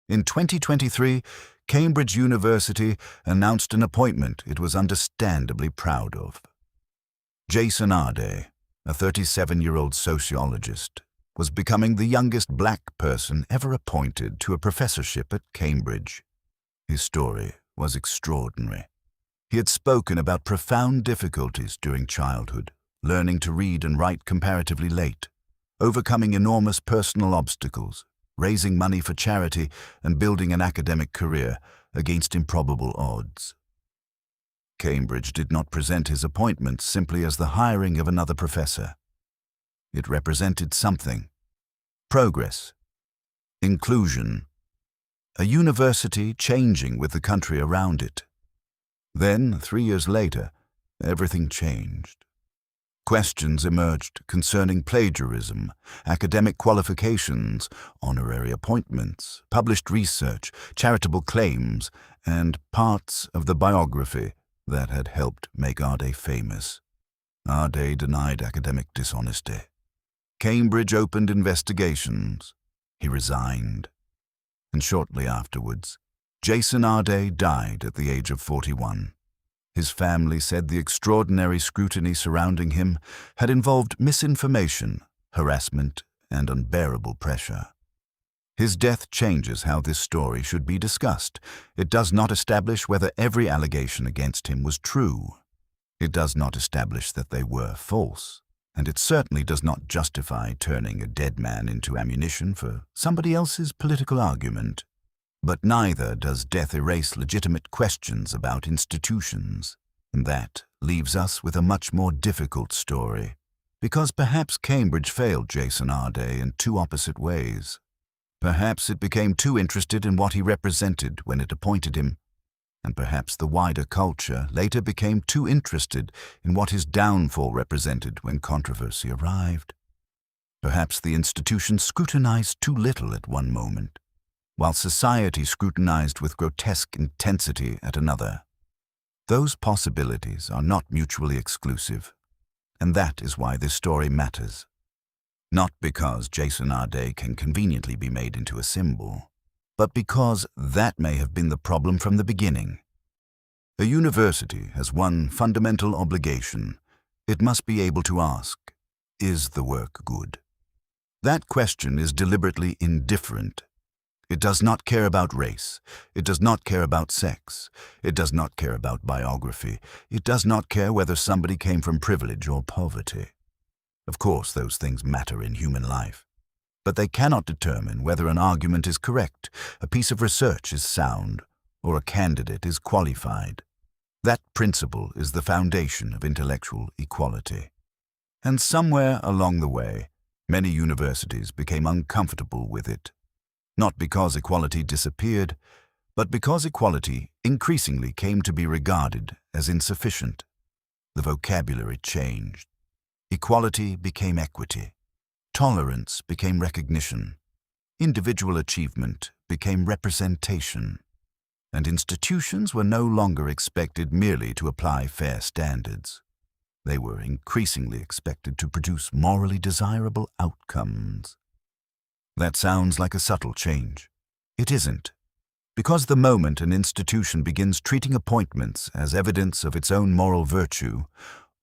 In 2023, Cambridge University announced an appointment it was understandably proud of. Jason Arday, a 37-year-old sociologist, was becoming the youngest black person ever appointed to a professorship at Cambridge. His story was extraordinary. He had spoken about profound difficulties during childhood, learning to read and write comparatively late, overcoming enormous personal obstacles, raising money for charity, and building an academic career against improbable odds. Cambridge did not present his appointment simply as the hiring of another professor. It represented something: progress, inclusion, a university changing with the country around it. Then, 3 years later, everything changed. Questions emerged concerning plagiarism, academic qualifications, honorary appointments, published research, charitable claims, and parts of the biography that had helped make Arday famous. Arday denied academic dishonesty. Cambridge opened investigations. He resigned. And shortly afterwards, Jason Arday died at the age of 41. His family said the extraordinary scrutiny surrounding him had involved misinformation, harassment, and unbearable pressure. His death changes how this story should be discussed. It does not establish whether every allegation against him was true. It does not establish that they were false. And it certainly does not justify turning a dead man into ammunition for somebody else's political argument. But neither does death erase legitimate questions about institutions. And that leaves us with a much more difficult story, because perhaps Cambridge failed Jason Arday in two opposite ways. Perhaps it became too interested in what he represented when it appointed him, and perhaps the wider culture later became too interested in what his downfall represented when controversy arrived. Perhaps the institution scrutinized too little at one moment, while society scrutinized with grotesque intensity at another. Those possibilities are not mutually exclusive, and that is why this story matters. Not because Jason Arday can conveniently be made into a symbol, but because that may have been the problem from the beginning. A university has one fundamental obligation. It must be able to ask, is the work good? That question is deliberately indifferent. It does not care about race. It does not care about sex. It does not care about biography. It does not care whether somebody came from privilege or poverty. Of course, those things matter in human life. But they cannot determine whether an argument is correct, a piece of research is sound, or a candidate is qualified. That principle is the foundation of intellectual equality. And somewhere along the way, many universities became uncomfortable with it. Not because equality disappeared, but because equality increasingly came to be regarded as insufficient. The vocabulary changed. Equality became equity. Tolerance became recognition. Individual achievement became representation. And institutions were no longer expected merely to apply fair standards. They were increasingly expected to produce morally desirable outcomes. That sounds like a subtle change. It isn't. Because the moment an institution begins treating appointments as evidence of its own moral virtue,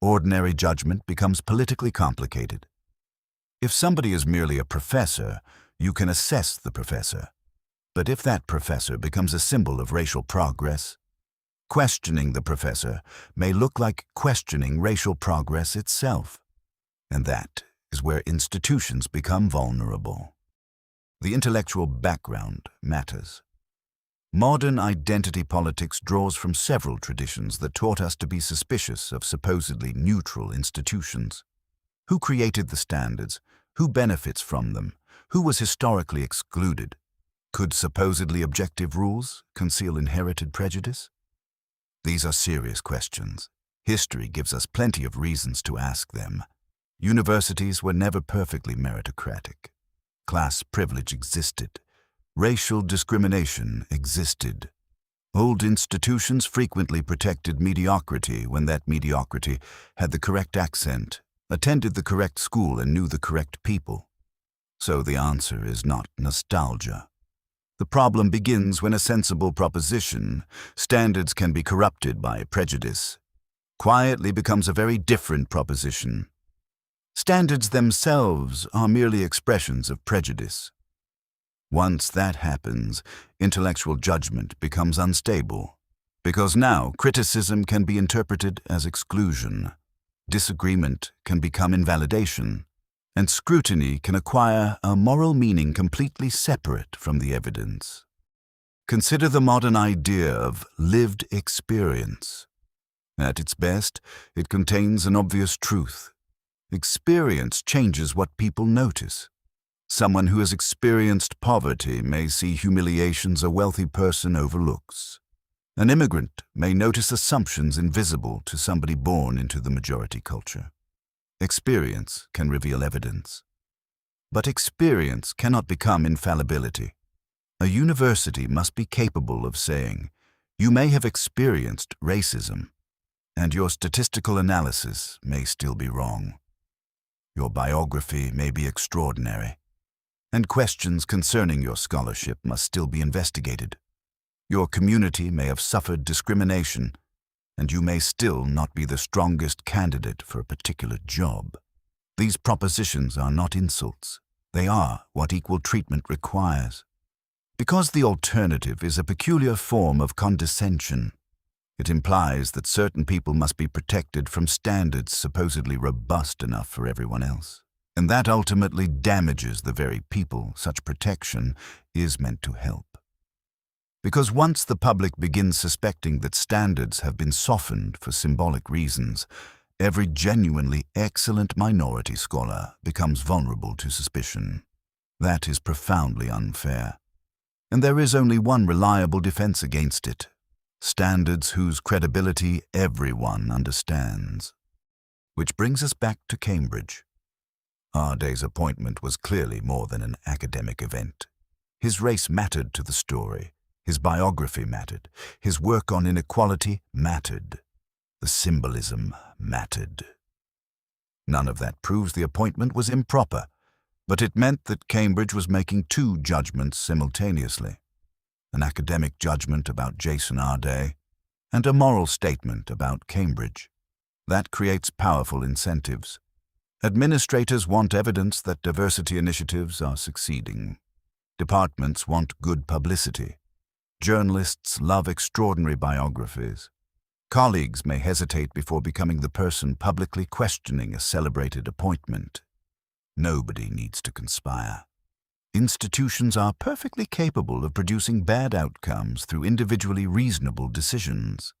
ordinary judgment becomes politically complicated. If somebody is merely a professor, you can assess the professor. But if that professor becomes a symbol of racial progress, questioning the professor may look like questioning racial progress itself. And that is where institutions become vulnerable. The intellectual background matters. Modern identity politics draws from several traditions that taught us to be suspicious of supposedly neutral institutions. Who created the standards? Who benefits from them? Who was historically excluded? Could supposedly objective rules conceal inherited prejudice? These are serious questions. History gives us plenty of reasons to ask them. Universities were never perfectly meritocratic. Class privilege existed. Racial discrimination existed. Old institutions frequently protected mediocrity when that mediocrity had the correct accent, attended the correct school, and knew the correct people. So the answer is not nostalgia. The problem begins when a sensible proposition, standards can be corrupted by prejudice, quietly becomes a very different proposition. Standards themselves are merely expressions of prejudice. Once that happens, intellectual judgment becomes unstable, because now criticism can be interpreted as exclusion, disagreement can become invalidation, and scrutiny can acquire a moral meaning completely separate from the evidence. Consider the modern idea of lived experience. At its best, it contains an obvious truth. Experience changes what people notice. Someone who has experienced poverty may see humiliations a wealthy person overlooks. An immigrant may notice assumptions invisible to somebody born into the majority culture. Experience can reveal evidence. But experience cannot become infallibility. A university must be capable of saying, "You may have experienced racism, and your statistical analysis may still be wrong. Your biography may be extraordinary, and questions concerning your scholarship must still be investigated. Your community may have suffered discrimination, and you may still not be the strongest candidate for a particular job." These propositions are not insults. They are what equal treatment requires. Because the alternative is a peculiar form of condescension, it implies that certain people must be protected from standards supposedly robust enough for everyone else. And that ultimately damages the very people such protection is meant to help. Because once the public begins suspecting that standards have been softened for symbolic reasons, every genuinely excellent minority scholar becomes vulnerable to suspicion. That is profoundly unfair. And there is only one reliable defense against it: standards whose credibility everyone understands. Which brings us back to Cambridge. Arday's appointment was clearly more than an academic event. His race mattered to the story. His biography mattered. His work on inequality mattered. The symbolism mattered. None of that proves the appointment was improper, but it meant that Cambridge was making two judgments simultaneously: an academic judgment about Jason Arday and a moral statement about Cambridge. That creates powerful incentives. Administrators want evidence that diversity initiatives are succeeding. Departments want good publicity. Journalists love extraordinary biographies. Colleagues may hesitate before becoming the person publicly questioning a celebrated appointment. Nobody needs to conspire. Institutions are perfectly capable of producing bad outcomes through individually reasonable decisions.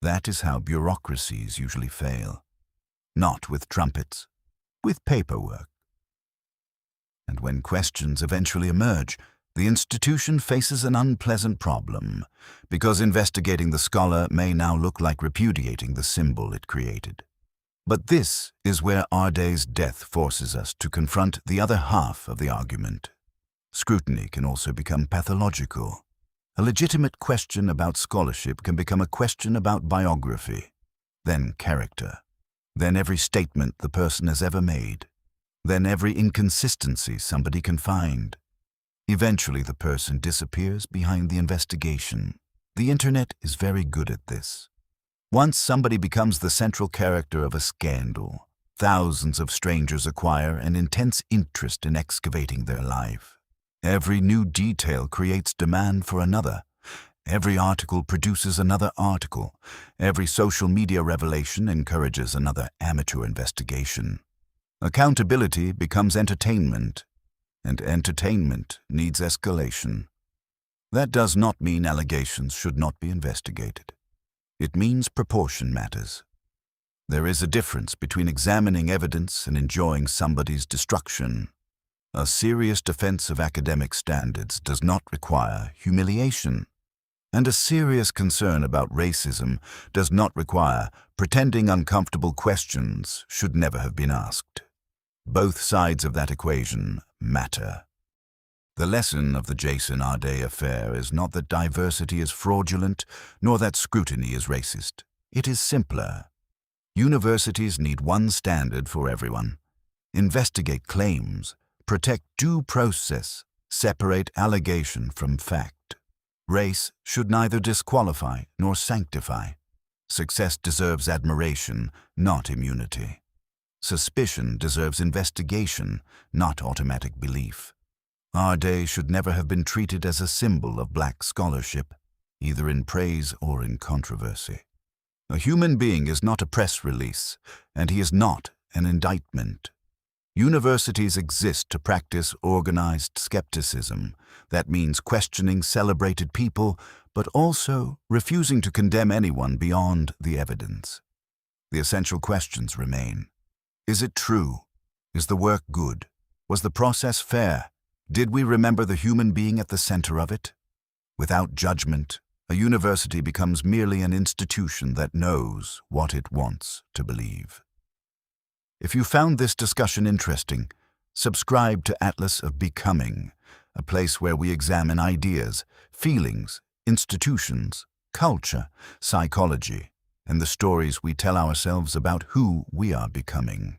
That is how bureaucracies usually fail. Not with trumpets, with paperwork. And when questions eventually emerge, the institution faces an unpleasant problem, because investigating the scholar may now look like repudiating the symbol it created. But this is where Arday's death forces us to confront the other half of the argument. Scrutiny can also become pathological. A legitimate question about scholarship can become a question about biography, then character, then every statement the person has ever made, then every inconsistency somebody can find. Eventually, the person disappears behind the investigation. The internet is very good at this. Once somebody becomes the central character of a scandal, thousands of strangers acquire an intense interest in excavating their life. Every new detail creates demand for another. Every article produces another article. Every social media revelation encourages another amateur investigation. Accountability becomes entertainment, and entertainment needs escalation. That does not mean allegations should not be investigated. It means proportion matters. There is a difference between examining evidence and enjoying somebody's destruction. A serious defense of academic standards does not require humiliation. And a serious concern about racism does not require pretending uncomfortable questions should never have been asked. Both sides of that equation matter. The lesson of the Jason Arday affair is not that diversity is fraudulent, nor that scrutiny is racist. It is simpler. Universities need one standard for everyone. Investigate claims, protect due process, Separate allegation from fact. Race should neither disqualify nor sanctify. Success deserves admiration, not immunity. Suspicion deserves investigation, not automatic belief. Arday should never have been treated as a symbol of black scholarship, either in praise or in controversy. A human being is not a press release, and he is not an indictment. Universities exist to practice organized skepticism. That means questioning celebrated people, but also refusing to condemn anyone beyond the evidence. The essential questions remain. Is it true? Is the work good? Was the process fair? Did we remember the human being at the center of it? Without judgment, a university becomes merely an institution that knows what it wants to believe. If you found this discussion interesting, subscribe to Atlas of Becoming, a place where we examine ideas, feelings, institutions, culture, psychology, and the stories we tell ourselves about who we are becoming.